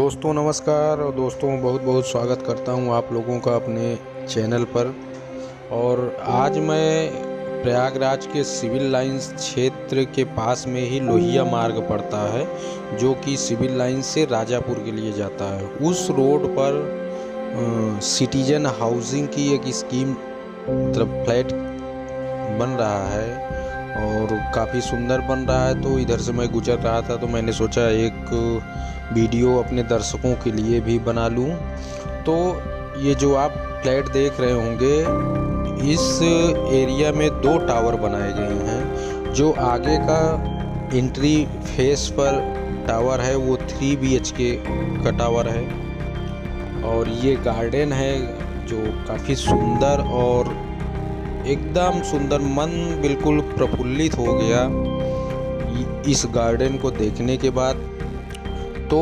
दोस्तों नमस्कार। और दोस्तों बहुत बहुत स्वागत करता हूं आप लोगों का अपने चैनल पर। और आज मैं प्रयागराज के सिविल लाइंस क्षेत्र के पास में ही लोहिया मार्ग पड़ता है, जो कि सिविल लाइंस से राजापुर के लिए जाता है। उस रोड पर सिटीजन हाउसिंग की एक स्कीम मतलब फ्लैट बन रहा है और काफ़ी सुंदर बन रहा है। तो इधर से मैं गुजर रहा था तो मैंने सोचा एक वीडियो अपने दर्शकों के लिए भी बना लूं। तो ये जो आप फ्लैट देख रहे होंगे, इस एरिया में 2 टावर बनाए गए हैं। जो आगे का एंट्री फेस पर टावर है वो 3 BHK का टावर है। और ये गार्डन है जो काफ़ी सुंदर और एकदम सुंदर, मन बिल्कुल प्रफुल्लित हो गया इस गार्डन को देखने के बाद। तो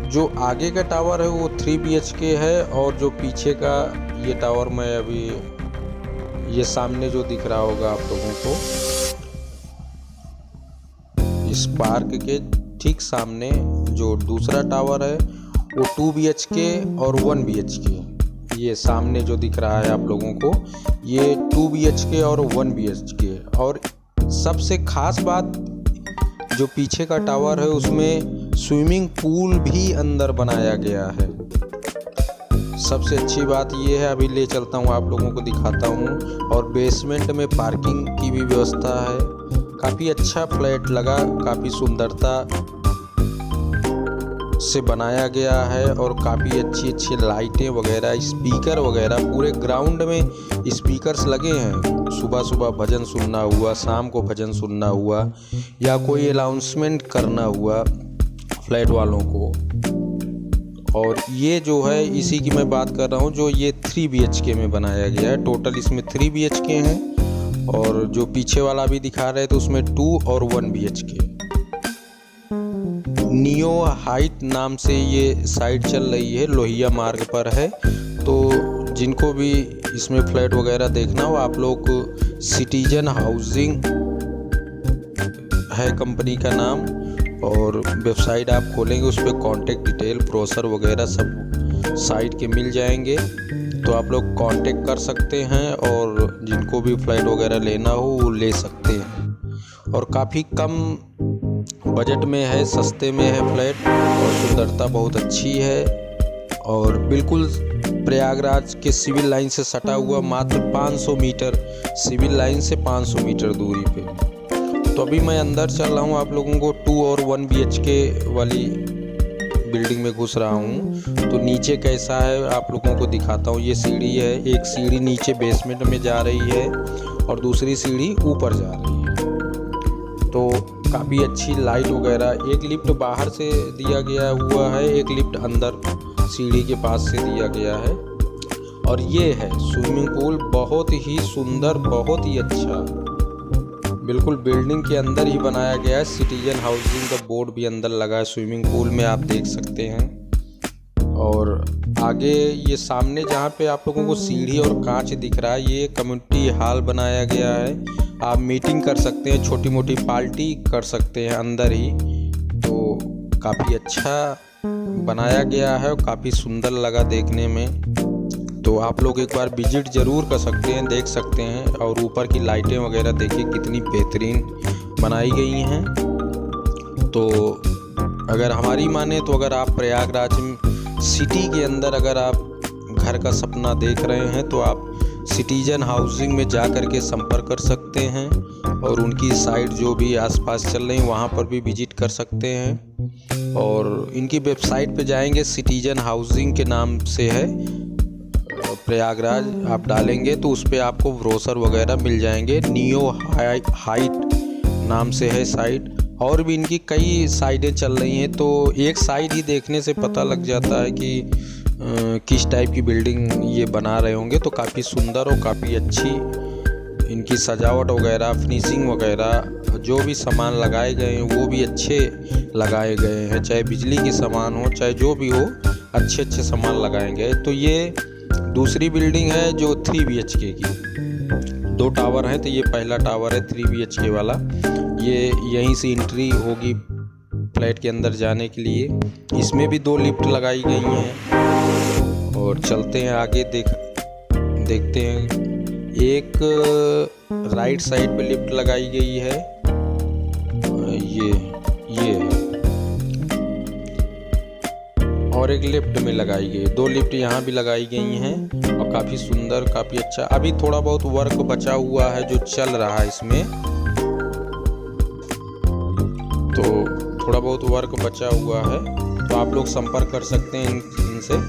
जो आगे का टावर है वो 3 BHK है और जो पीछे का ये टावर मैं अभी ये सामने जो दिख रहा होगा आप लोगों को, इस पार्क के ठीक सामने जो दूसरा टावर है वो 2 BHK और 1 BHK। ये सामने जो दिख रहा है आप लोगों को ये 2 BHK और 1 BHK। और सबसे खास बात जो पीछे का टावर है उसमें स्विमिंग पूल भी अंदर बनाया गया है। सबसे अच्छी बात ये है, अभी ले चलता हूँ आप लोगों को दिखाता हूँ। और बेसमेंट में पार्किंग की भी व्यवस्था है। काफ़ी अच्छा फ्लैट लगा, काफ़ी सुंदरता से बनाया गया है और काफ़ी अच्छी अच्छी लाइटें वगैरह, स्पीकर वगैरह, पूरे ग्राउंड में स्पीकर्स लगे हैं। सुबह सुबह भजन सुनना हुआ, शाम को भजन सुनना हुआ, या कोई अनाउंसमेंट करना हुआ फ्लैट वालों को। और ये जो है इसी की मैं बात कर रहा हूँ, जो ये 3 BHK में बनाया गया है। टोटल इसमें 3 BHK हैं और जो पीछे वाला भी दिखा रहे थे उसमें 2 और 1 BHK। नियो हाइट नाम से ये साइट चल रही है, लोहिया मार्ग पर है। तो जिनको भी इसमें फ्लैट वगैरह देखना हो, आप लोग सिटीजन हाउसिंग है कंपनी का नाम, और वेबसाइट आप खोलेंगे उस पर कॉन्टेक्ट डिटेल, ब्रोशर वगैरह सब साइट के मिल जाएंगे। तो आप लोग कांटेक्ट कर सकते हैं और जिनको भी फ्लैट वगैरह लेना हो वो ले सकते हैं। और काफ़ी कम बजट में है, सस्ते में है फ्लैट और सुंदरता बहुत अच्छी है। और बिल्कुल प्रयागराज के सिविल लाइन से सटा हुआ, मात्र 500 मीटर, सिविल लाइन से 500 मीटर दूरी पे। तो अभी मैं अंदर चल रहा हूँ, आप लोगों को 2 और 1 BHK वाली बिल्डिंग में घुस रहा हूँ। तो नीचे कैसा है आप लोगों को दिखाता हूँ। ये सीढ़ी है, एक सीढ़ी नीचे बेसमेंट में जा रही है और दूसरी सीढ़ी ऊपर जा रही है। तो काफ़ी अच्छी लाइट वगैरह, एक लिफ्ट बाहर से दिया गया हुआ है, एक लिफ्ट अंदर सीढ़ी के पास से दिया गया है। और ये है स्विमिंग पूल, बहुत ही सुंदर, बहुत ही अच्छा, बिल्कुल बिल्डिंग के अंदर ही बनाया गया है। सिटीजन हाउसिंग का बोर्ड भी अंदर लगा है स्विमिंग पूल में, आप देख सकते हैं। और आगे ये सामने जहाँ पे आप लोगों को सीढ़ी और कांच दिख रहा है, ये कम्युनिटी हॉल बनाया गया है। आप मीटिंग कर सकते हैं, छोटी मोटी पार्टी कर सकते हैं अंदर ही। तो काफ़ी अच्छा बनाया गया है और काफ़ी सुंदर लगा देखने में। तो आप लोग एक बार विजिट ज़रूर कर सकते हैं, देख सकते हैं। और ऊपर की लाइटें वगैरह देखिए कितनी बेहतरीन बनाई गई हैं। तो अगर हमारी माने तो अगर आप प्रयागराज सिटी के अंदर अगर आप घर का सपना देख रहे हैं तो आप सिटीजन हाउसिंग में जा कर के संपर्क कर सकते हैं। और उनकी साइट जो भी आसपास चल रही है वहाँ पर भी विजिट कर सकते हैं। और इनकी वेबसाइट पे जाएंगे, सिटीजन हाउसिंग के नाम से है प्रयागराज, आप डालेंगे तो उस पर आपको ब्रोशर वगैरह मिल जाएंगे। नियो हाइट नाम से है साइट। और भी इनकी कई साइटें चल रही हैं, तो एक साइट ही देखने से पता लग जाता है कि किस टाइप की बिल्डिंग ये बना रहे होंगे। तो काफ़ी सुंदर और काफ़ी अच्छी इनकी सजावट वगैरह, फिनिशिंग वगैरह, जो भी सामान लगाए गए हैं वो भी अच्छे लगाए गए हैं। चाहे बिजली की सामान हो, चाहे जो भी हो, अच्छे अच्छे सामान लगाए गए। तो ये दूसरी बिल्डिंग है जो 3 BHK की। 2 टावर हैं, तो ये पहला टावर है 3 BHK वाला। ये यहीं से एंट्री होगी फ्लैट के अंदर जाने के लिए। इसमें भी 2 लिफ्ट लगाई गई हैं और चलते हैं आगे देखते हैं। एक राइट साइड पे लिफ्ट लगाई गई है, ये है, और एक लिफ्ट में लगाई गई है। 2 लिफ्ट यहाँ भी लगाई गई हैं और काफ़ी सुंदर, काफ़ी अच्छा। अभी थोड़ा बहुत वर्क बचा हुआ है जो चल रहा है इसमें, तो थोड़ा बहुत वर्क बचा हुआ है, तो आप लोग संपर्क कर सकते हैं इनसे।